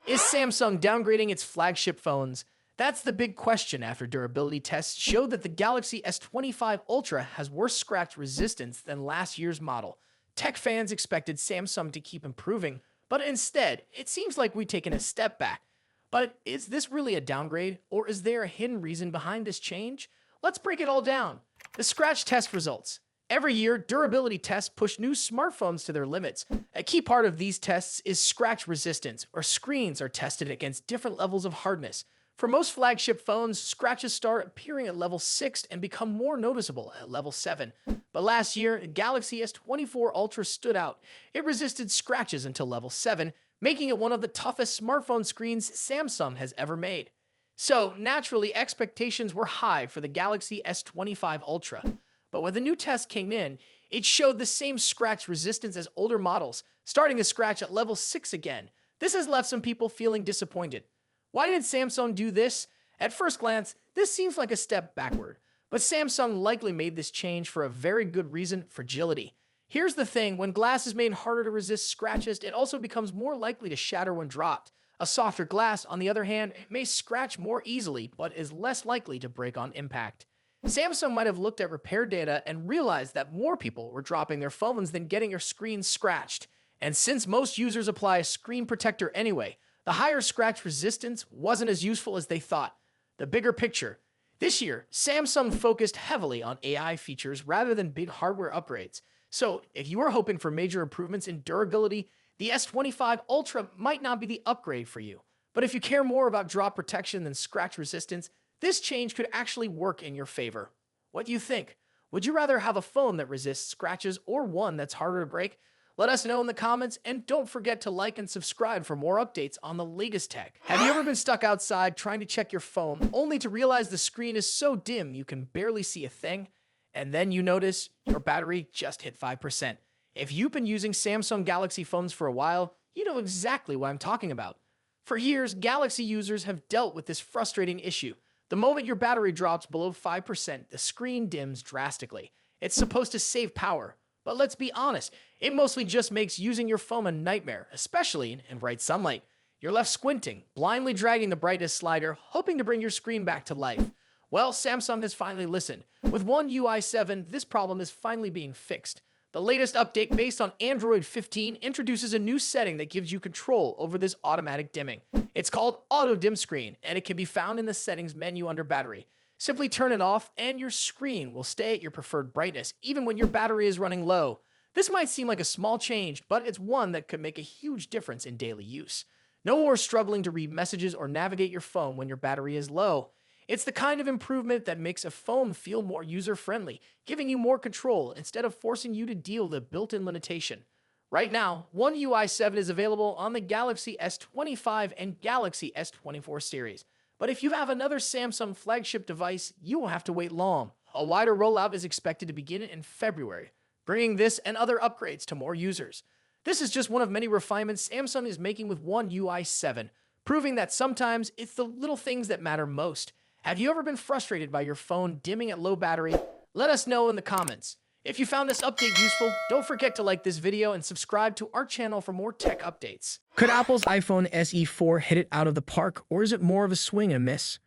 Is Samsung downgrading its flagship phones? That's the big question after durability tests showed that the Galaxy S25 Ultra has worse scratch resistance than last year's model. Tech fans expected Samsung to keep improving, but instead, it seems like we've taken a step back. But is this really a downgrade, or is there a hidden reason behind this change? Let's break it all down. The scratch test results. Every year, durability tests push new smartphones to their limits. A key part of these tests is scratch resistance, where screens are tested against different levels of hardness. For most flagship phones, scratches start appearing at level 6 and become more noticeable at level 7. But last year, Galaxy S24 Ultra stood out. It resisted scratches until level 7, making it one of the toughest smartphone screens Samsung has ever made. So, naturally, expectations were high for the Galaxy S25 Ultra. But when the new test came in, it showed the same scratch resistance as older models, starting to scratch at level 6 again. This has left some people feeling disappointed. Why did Samsung do this? At first glance, this seems like a step backward, but Samsung likely made this change for a very good reason: fragility. Here's the thing, when glass is made harder to resist scratches, it also becomes more likely to shatter when dropped. A softer glass, on the other hand, may scratch more easily, but is less likely to break on impact. Samsung might have looked at repair data and realized that more people were dropping their phones than getting their screens scratched. And since most users apply a screen protector anyway, the higher scratch resistance wasn't as useful as they thought. The bigger picture. This year, Samsung focused heavily on AI features rather than big hardware upgrades. So, if you are hoping for major improvements in durability, the S25 Ultra might not be the upgrade for you. But if you care more about drop protection than scratch resistance, this change could actually work in your favor. What do you think? Would you rather have a phone that resists scratches or one that's harder to break? Let us know in the comments, and don't forget to like and subscribe for more updates on the latest tech. Have you ever been stuck outside trying to check your phone only to realize the screen is so dim you can barely see a thing? And then you notice your battery just hit 5%. If you've been using Samsung Galaxy phones for a while, you know exactly what I'm talking about. For years, Galaxy users have dealt with this frustrating issue. The moment your battery drops below 5%, the screen dims drastically. It's supposed to save power, but let's be honest, it mostly just makes using your phone a nightmare, especially in bright sunlight. You're left squinting, blindly dragging the brightness slider, hoping to bring your screen back to life. Well, Samsung has finally listened. With One UI 7, this problem is finally being fixed. The latest update, based on Android 15, introduces a new setting that gives you control over this automatic dimming. It's called Auto Dim Screen, and it can be found in the settings menu under battery. Simply turn it off, and your screen will stay at your preferred brightness, even when your battery is running low. This might seem like a small change, but it's one that could make a huge difference in daily use. No more struggling to read messages or navigate your phone when your battery is low. It's the kind of improvement that makes a phone feel more user-friendly, giving you more control instead of forcing you to deal with the built-in limitation. Right now, One UI 7 is available on the Galaxy S25 and Galaxy S24 series. But if you have another Samsung flagship device, you will have to wait long. A wider rollout is expected to begin in February, bringing this and other upgrades to more users. This is just one of many refinements Samsung is making with One UI 7, proving that sometimes it's the little things that matter most. Have you ever been frustrated by your phone dimming at low battery? Let us know in the comments. If you found this update useful, don't forget to like this video and subscribe to our channel for more tech updates. Could Apple's iPhone SE 4 hit it out of the park, or is it more of a swing and miss?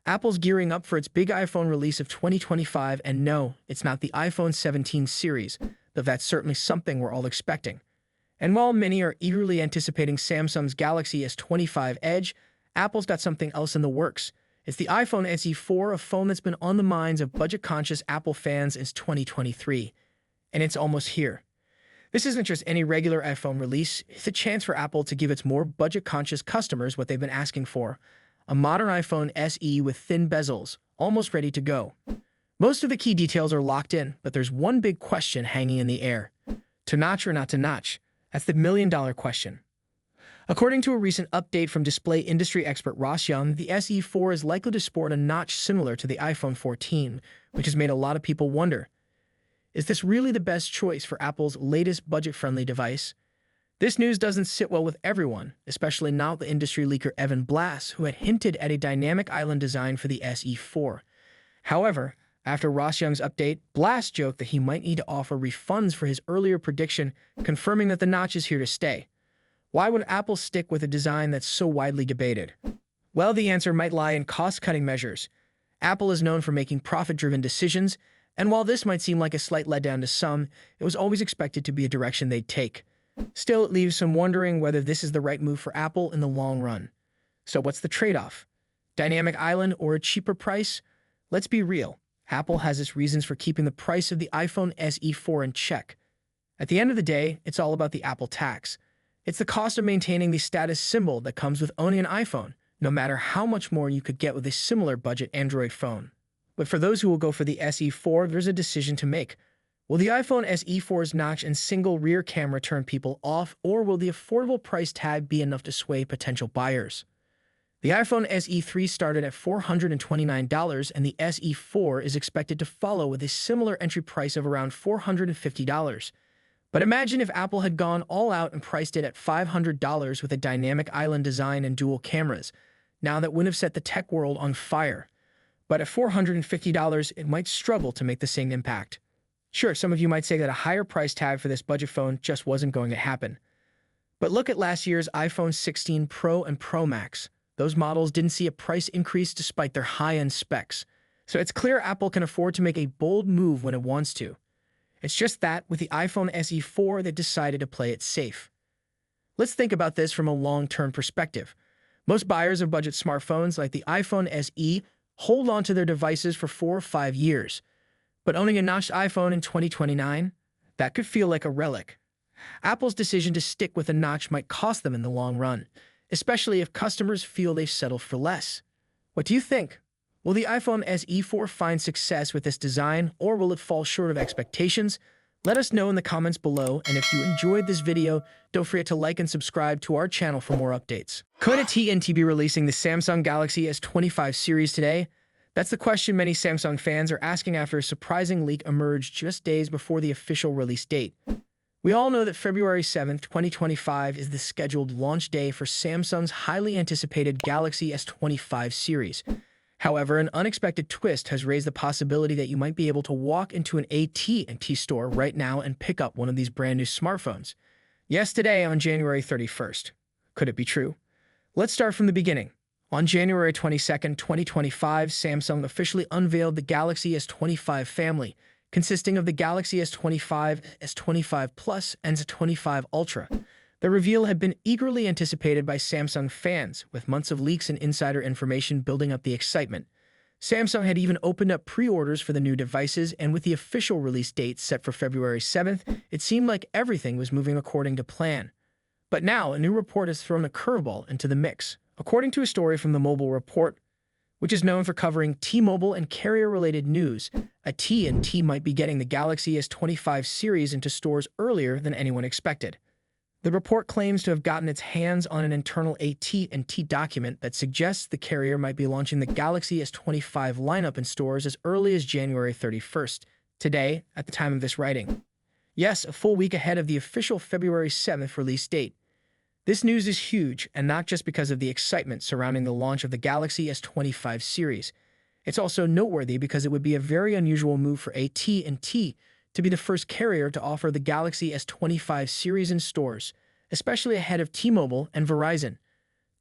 Apple's gearing up for its big iPhone release of 2025, and no, it's not the iPhone 17 series, though that's certainly something we're all expecting. And while many are eagerly anticipating Samsung's Galaxy S25 Edge, Apple's got something else in the works. It's the iPhone SE 4, a phone that's been on the minds of budget-conscious Apple fans since 2023. And it's almost here. This isn't just any regular iPhone release, it's a chance for Apple to give its more budget-conscious customers what they've been asking for: a modern iPhone SE with thin bezels, almost ready to go. Most of the key details are locked in, but there's one big question hanging in the air. To notch or not to notch? That's the million-dollar question. According to a recent update from display industry expert Ross Young, the SE 4 is likely to sport a notch similar to the iPhone 14, which has made a lot of people wonder, is this really the best choice for Apple's latest budget-friendly device? This news doesn't sit well with everyone, especially not the industry leaker Evan Blass, who had hinted at a dynamic island design for the SE 4. However, after Ross Young's update, Blass joked that he might need to offer refunds for his earlier prediction, confirming that the notch is here to stay. Why would Apple stick with a design that's so widely debated? Well, the answer might lie in cost-cutting measures. Apple is known for making profit-driven decisions, and while this might seem like a slight letdown to some, it was always expected to be a direction they'd take. Still, it leaves some wondering whether this is the right move for Apple in the long run. So what's the trade-off? Dynamic Island or a cheaper price? Let's be real. Apple has its reasons for keeping the price of the iPhone SE 4 in check. At the end of the day, it's all about the Apple tax. It's the cost of maintaining the status symbol that comes with owning an iPhone, no matter how much more you could get with a similar budget Android phone. But for those who will go for the SE 4, there's a decision to make. Will the iPhone SE 4's notch and single rear camera turn people off, or will the affordable price tag be enough to sway potential buyers? The iPhone SE 3 started at $429, and the SE 4 is expected to follow with a similar entry price of around $450. But imagine if Apple had gone all out and priced it at $500 with a dynamic island design and dual cameras. Now that would have set the tech world on fire. But at $450, it might struggle to make the same impact. Sure, some of you might say that a higher price tag for this budget phone just wasn't going to happen. But look at last year's iPhone 16 Pro and Pro Max. Those models didn't see a price increase despite their high-end specs. So it's clear Apple can afford to make a bold move when it wants to. It's just that, with the iPhone SE 4, they decided to play it safe. Let's think about this from a long-term perspective. Most buyers of budget smartphones like the iPhone SE hold on to their devices for 4 or 5 years. But owning a notched iPhone in 2029? That could feel like a relic. Apple's decision to stick with a notch might cost them in the long run, especially if customers feel they've settled for less. What do you think? Will the iPhone SE 4 find success with this design, or will it fall short of expectations? Let us know in the comments below, and if you enjoyed this video, don't forget to like and subscribe to our channel for more updates. Could AT&T be releasing the Samsung Galaxy S25 series today? That's the question many Samsung fans are asking after a surprising leak emerged just days before the official release date. We all know that February 7th, 2025 is the scheduled launch day for Samsung's highly anticipated Galaxy S25 series. However, an unexpected twist has raised the possibility that you might be able to walk into an AT&T store right now and pick up one of these brand new smartphones. Yes, today on January 31st. Could it be true? Let's start from the beginning. On January 22nd, 2025, Samsung officially unveiled the Galaxy S25 family, consisting of the Galaxy S25, S25 Plus, and S25 Ultra. The reveal had been eagerly anticipated by Samsung fans, with months of leaks and insider information building up the excitement. Samsung had even opened up pre-orders for the new devices, and with the official release date set for February 7th, it seemed like everything was moving according to plan. But now, a new report has thrown a curveball into the mix. According to a story from the Mobile Report, which is known for covering T-Mobile and carrier-related news, AT&T might be getting the Galaxy S25 series into stores earlier than anyone expected. The report claims to have gotten its hands on an internal AT&T document that suggests the carrier might be launching the Galaxy S25 lineup in stores as early as January 31st, today, at the time of this writing. Yes, a full week ahead of the official February 7th release date. This news is huge, and not just because of the excitement surrounding the launch of the Galaxy S25 series. It's also noteworthy because it would be a very unusual move for AT&T to be the first carrier to offer the Galaxy S25 series in stores, especially ahead of T-Mobile and Verizon.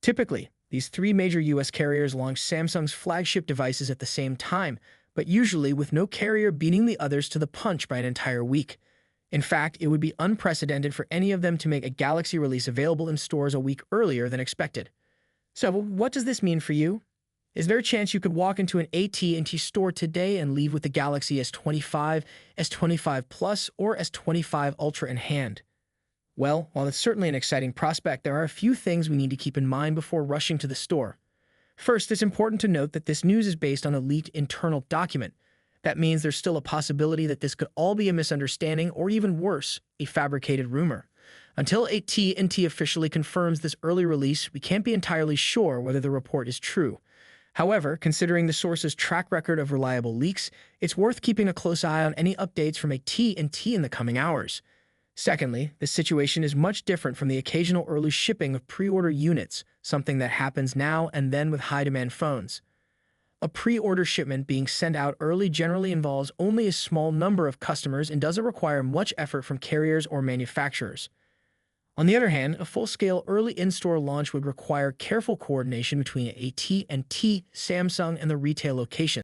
Typically, these three major US carriers launch Samsung's flagship devices at the same time, but usually with no carrier beating the others to the punch by an entire week. In fact, it would be unprecedented for any of them to make a Galaxy release available in stores a week earlier than expected. So, what does this mean for you? Is there a chance you could walk into an AT&T store today and leave with the Galaxy S25, S25 Plus, or S25 Ultra in hand? Well, while it's certainly an exciting prospect, there are a few things we need to keep in mind before rushing to the store. First, it's important to note that this news is based on a leaked internal document. That means there's still a possibility that this could all be a misunderstanding or even worse, a fabricated rumor. Until AT&T officially confirms this early release, we can't be entirely sure whether the report is true. However, considering the source's track record of reliable leaks, it's worth keeping a close eye on any updates from AT&T in the coming hours. Secondly, this situation is much different from the occasional early shipping of pre-order units, something that happens now and then with high-demand phones. A pre-order shipment being sent out early generally involves only a small number of customers and doesn't require much effort from carriers or manufacturers. On the other hand, a full-scale early in-store launch would require careful coordination between AT&T, Samsung, and the retail locations.